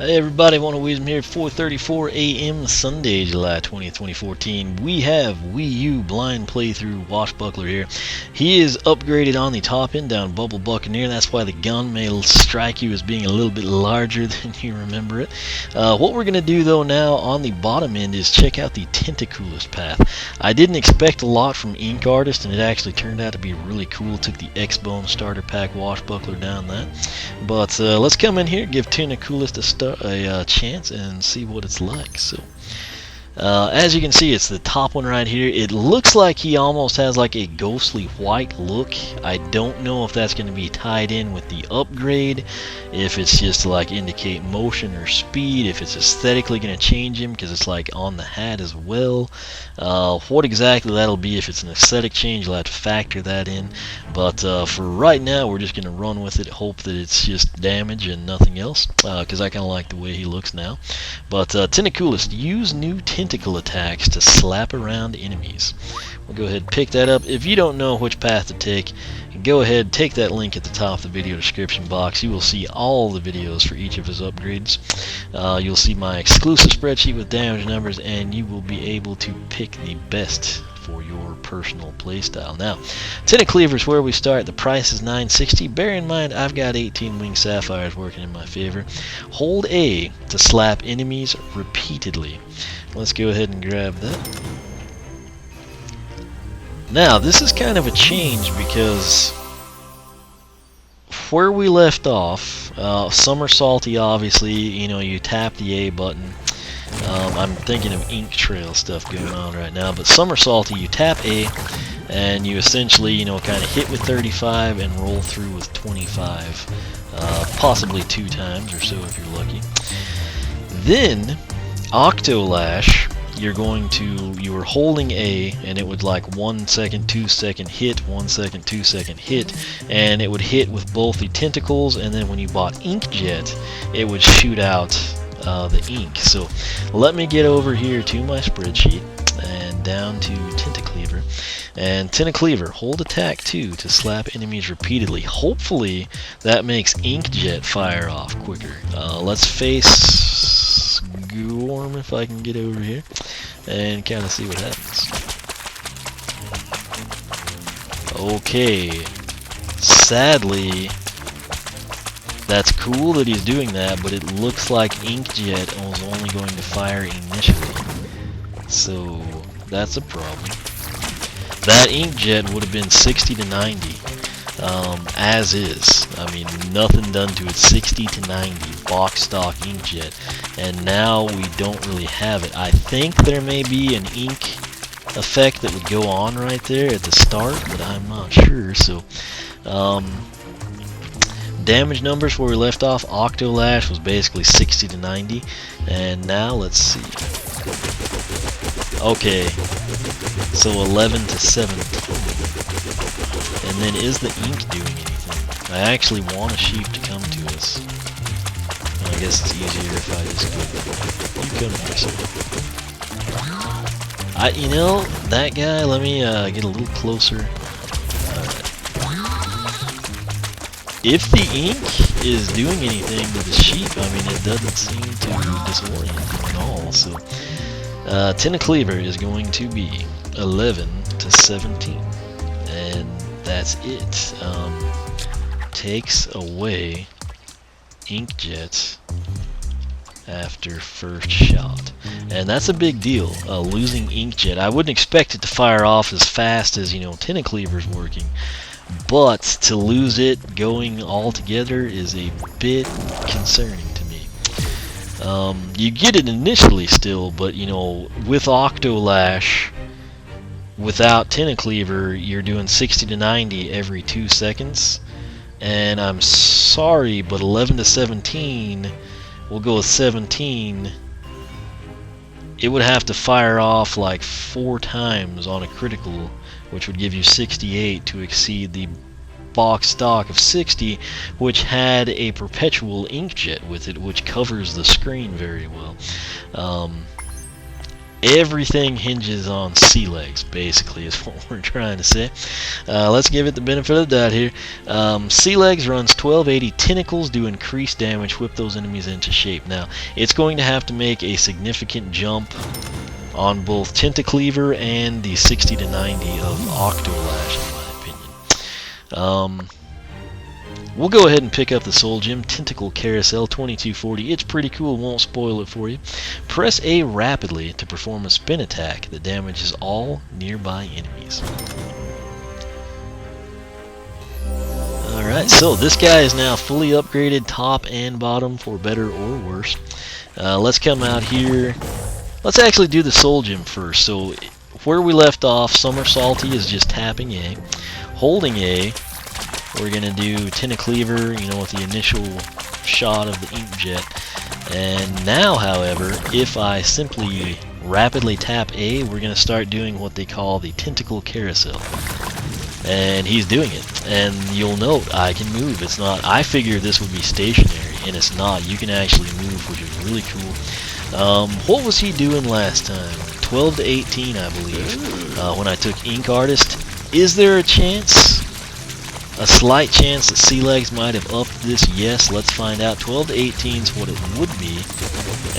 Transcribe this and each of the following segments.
Hey everybody, Wisdom here, 4:34 a.m. Sunday, July 20th, 2014. We have Wii U blind playthrough Washbuckler here. He is upgraded on the top end down Bubble Buccaneer. That's why the gun may strike you as being a little bit larger than you remember it. What we're going to do though now on the bottom end is check out the Tentacoolest path. I didn't expect a lot from Ink Artist, and it actually turned out to be really cool. Took the X-Bone starter pack Washbuckler down that. But let's come in here, give Tentacoolest a chance and see what it's like. So as you can see, it's the top one right here. It looks like he almost has like a ghostly white look. I don't know if that's going to be tied in with the upgrade, if it's just to like indicate motion or speed, if it's aesthetically going to change him because it's like on the hat as well. What exactly that'll be, if it's an aesthetic change, you'll have to factor that in. But for right now, we're just going to run with it, hope that it's just damage and nothing else, because I kind of like the way he looks now. But Tentacoolest, use new tentacle attacks to slap around enemies. We'll go ahead and pick that up. If you don't know which path to take, go ahead, take that link at the top of the video description box. You will see all the videos for each of his upgrades. You'll see my exclusive spreadsheet with damage numbers, and you will be able to pick the best for your personal playstyle. Now, Tentacleaver is where we start. The price is $9.60. Bear in mind, I've got 18 wing sapphires working in my favor. Hold A to slap enemies repeatedly. Let's go ahead and grab that. Now, this is kind of a change because where we left off, Somersaulty, obviously, you know, you tap the A button. I'm thinking of Ink Trail stuff going on right now, but Somersaulty, you tap A, and you essentially, you know, kind of hit with 35 and roll through with 25, possibly 2 times or so if you're lucky. Then, Octolash, you were holding A, and it would like 1 second, 2 second hit, 1 second, 2 second hit, and it would hit with both the tentacles, and then when you bought Inkjet, it would shoot out the ink. So let me get over here to my spreadsheet and down to Tentacleaver. And Tentacleaver, hold attack 2 to slap enemies repeatedly. Hopefully that makes Inkjet fire off quicker. Let's face Gorm if I can get over here and kind of see what happens. Okay, sadly, that's cool that he's doing that, but it looks like Inkjet was only going to fire initially. So that's a problem. That Inkjet would have been 60 to 90 as is. I mean, nothing done to it. 60 to 90 box stock Inkjet, and now we don't really have it. I think there may be an ink effect that would go on right there at the start, but I'm not sure. So damage numbers where we left off, Octolash was basically 60 to 90, and now let's see. Okay, so 11 to 17. And then is the ink doing anything? I actually want a sheep to come to us. I guess it's easier if I just go. You come here, sir. You know, that guy, let me get a little closer. If the ink is doing anything to the sheep, I mean, it doesn't seem to disorient them at all. So, Tentacleaver is going to be 11 to 17, and that's it. Takes away Inkjet after first shot, and that's a big deal. Losing Inkjet, I wouldn't expect it to fire off as fast as, you know, Tentacleaver's working. But to lose it going all together is a bit concerning to me. You get it initially still, but you know, with Octolash, without Tentacleaver, you're doing 60 to 90 every 2 seconds. And I'm sorry, but 11 to 17, we'll go with 17. It would have to fire off like 4 times on a critical, which would give you 68 to exceed the box stock of 60, which had a perpetual Inkjet with it, which covers the screen very well. everything hinges on sea legs, basically, is what we're trying to say. Let's give it the benefit of the doubt here. Sea legs runs 1280. Tentacles do increased damage, whip those enemies into shape. Now, it's going to have to make a significant jump on both Tentacleaver and the 60 to 90 of Octolash, in my opinion. We'll go ahead and pick up the Soul Gem, Tentacle Carousel 2240. It's pretty cool, won't spoil it for you. Press A rapidly to perform a spin attack that damages all nearby enemies. Alright, so this guy is now fully upgraded top and bottom for better or worse. Let's come out here. Let's actually do the Soul Gem first. So where we left off, Somersaulty is just tapping A. Holding A, we're going to do Tentacleaver, you know, with the initial shot of the Inkjet. And now, however, if I simply rapidly tap A, we're going to start doing what they call the Tentacle Carousel. And he's doing it. And you'll note, I can move. It's not, I figured this would be stationary, and it's not. You can actually move, which is really cool. What was he doing last time? 12 to 18, I believe, when I took Ink Artist. Is there a chance? A slight chance that Sea Legs might have upped this? Yes, let's find out. 12 to 18 is what it would be,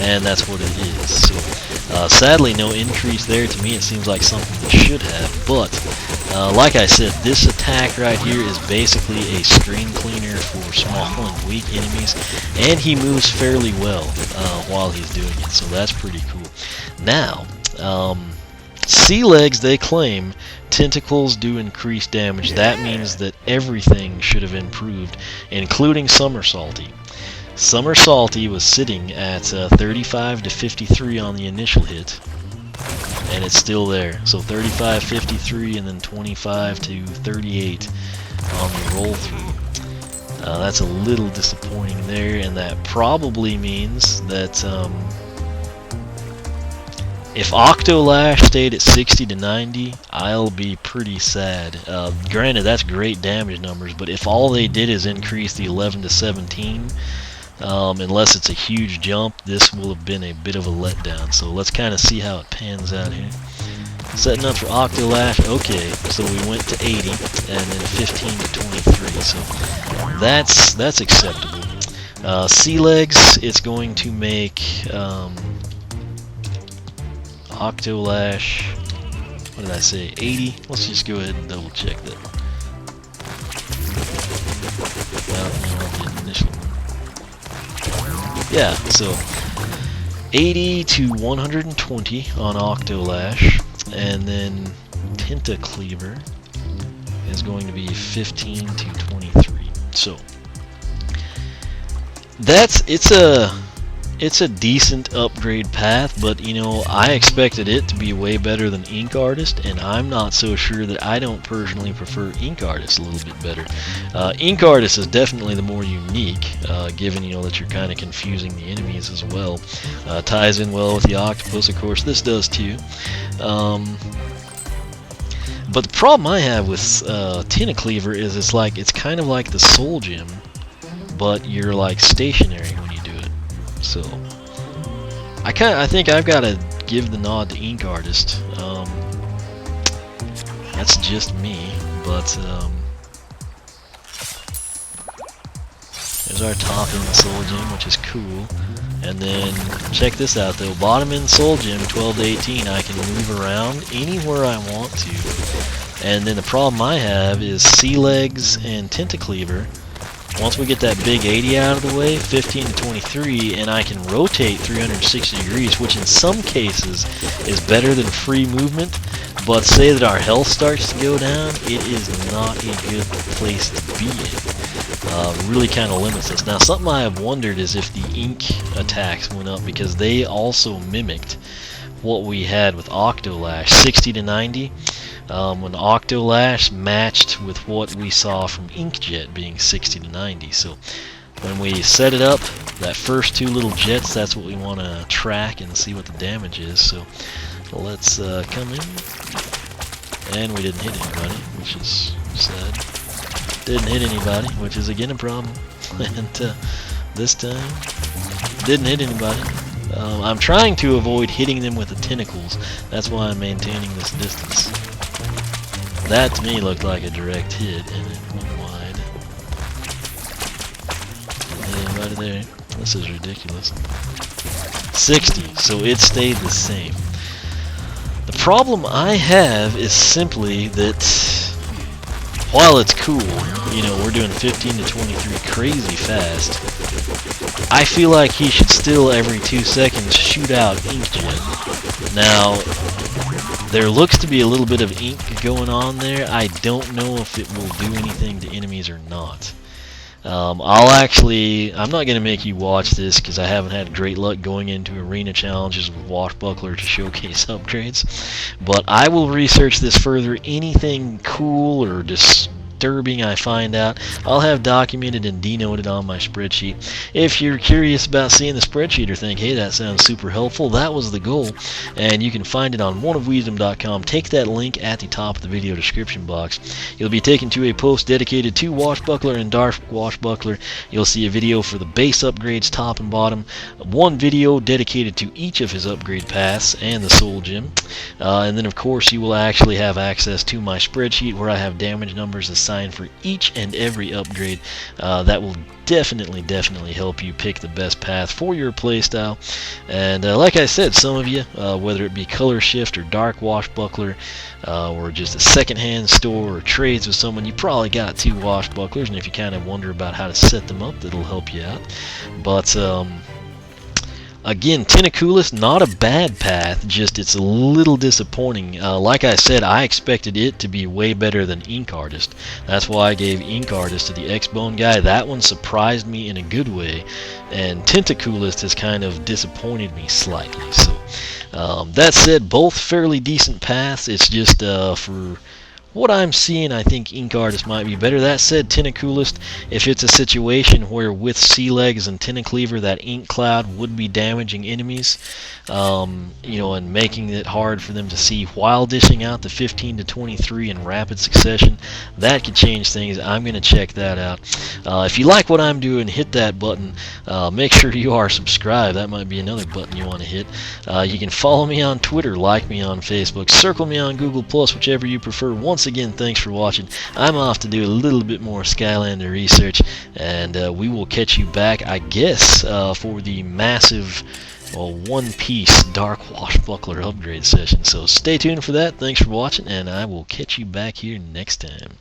and that's what it is. So, sadly, no increase there. To me, it seems like something that should have, but like I said, this attack right here is basically a screen cleaner for small and weak enemies, and he moves fairly well while he's doing it, so that's pretty cool. Now, Sea Legs, they claim, tentacles do increase damage. That means that everything should have improved, including Somersaulty. Somersaulty was sitting at 35 to 53 on the initial hit, and it's still there. So 35, 53, and then 25 to 38 on the roll through. That's a little disappointing there, and that probably means that if Octolash stayed at 60 to 90, I'll be pretty sad. Granted, that's great damage numbers, but if all they did is increase the 11 to 17, unless it's a huge jump, this will have been a bit of a letdown. So let's kind of see how it pans out here. Setting up for Octolash. Okay, so we went to 80 and then 15 to 23. So that's acceptable. Sea Legs, it's going to make Octolash, what did I say, 80? Let's just go ahead and double check that. Yeah, so 80 to 120 on Octolash, and then Tentacleaver is going to be 15 to 23. So it's a decent upgrade path, but you know, I expected it to be way better than Ink Artist, and I'm not so sure that I don't personally prefer Ink Artist a little bit better. Ink Artist is definitely the more unique, given, you know, that you're kind of confusing the enemies as well. Ties in well with the octopus, of course. This does too. But the problem I have with Tentacleaver is it's kind of like the Soul Gem, but you're like stationary when you do it. So I think I've got to give the nod to Ink Artist. That's just me, but there's our top end Soul Gem, which is cool. And then check this out though, bottom end Soul Gem 12 to 18, I can move around anywhere I want to. And then the problem I have is Sea Legs and Tentacleaver. Once we get that big 80 out of the way, 15 to 23, and I can rotate 360 degrees, which in some cases is better than free movement, but say that our health starts to go down, it is not a good place to be in. Really kind of limits us. Now, something I have wondered is if the ink attacks went up, because they also mimicked what we had with Octolash, 60 to 90. When Octolash matched with what we saw from Inkjet being 60 to 90. So when we set it up, that first two little jets, that's what we want to track and see what the damage is. So let's come in, and we didn't hit anybody, which is sad. Didn't hit anybody, which is again a problem. And this time, didn't hit anybody. I'm trying to avoid hitting them with the tentacles. That's why I'm maintaining this distance. That to me looked like a direct hit, and it went wide. And right there. This is ridiculous. 60, so it stayed the same. The problem I have is simply that while it's cool, you know, we're doing 15 to 23 crazy fast, I feel like he should still every 2 seconds shoot out inkjet. Now, there looks to be a little bit of ink going on there. I don't know if it will do anything to enemies or not. I'm not going to make you watch this because I haven't had great luck going into arena challenges with Washbuckler to showcase upgrades. But I will research this further. Anything cool or disturbing I find out, I'll have documented and denoted on my spreadsheet. If you're curious about seeing the spreadsheet or think, hey, that sounds super helpful, that was the goal. And you can find it on oneofwisdom.com. Take that link at the top of the video description box. You'll be taken to a post dedicated to Washbuckler and Dark Washbuckler. You'll see a video for the base upgrades top and bottom, one video dedicated to each of his upgrade paths and the soul gem, and then of course you will actually have access to my spreadsheet where I have damage numbers assigned for each and every upgrade. That will definitely help you pick the best path for your playstyle. And like I said, some of you, whether it be color shift or dark washbuckler, or just a secondhand store or trades with someone, you probably got 2 washbucklers, and if you kind of wonder about how to set them up, that'll help you out. But again, Tentacoolest, not a bad path, just it's a little disappointing. Like I said, I expected it to be way better than Ink Artist. That's why I gave Ink Artist to the X-Bone guy. That one surprised me in a good way, and Tentacoolest has kind of disappointed me slightly. So, that said, both fairly decent paths. It's just for what I'm seeing, I think Ink Artist might be better. That said, Tentacoolest, if it's a situation where with Sea Legs and Tentacleaver that Ink Cloud would be damaging enemies, you know, and making it hard for them to see while dishing out the 15 to 23 in rapid succession, that could change things. I'm going to check that out. If you like what I'm doing, hit that button. Make sure you are subscribed. That might be another button you want to hit. You can follow me on Twitter, like me on Facebook, circle me on Google+, whichever you prefer. Once again, thanks for watching. I'm off to do a little bit more Skylander research, and we will catch you back, I guess, for the massive one-piece Dark Washbuckler upgrade session. So stay tuned for that. Thanks for watching, and I will catch you back here next time.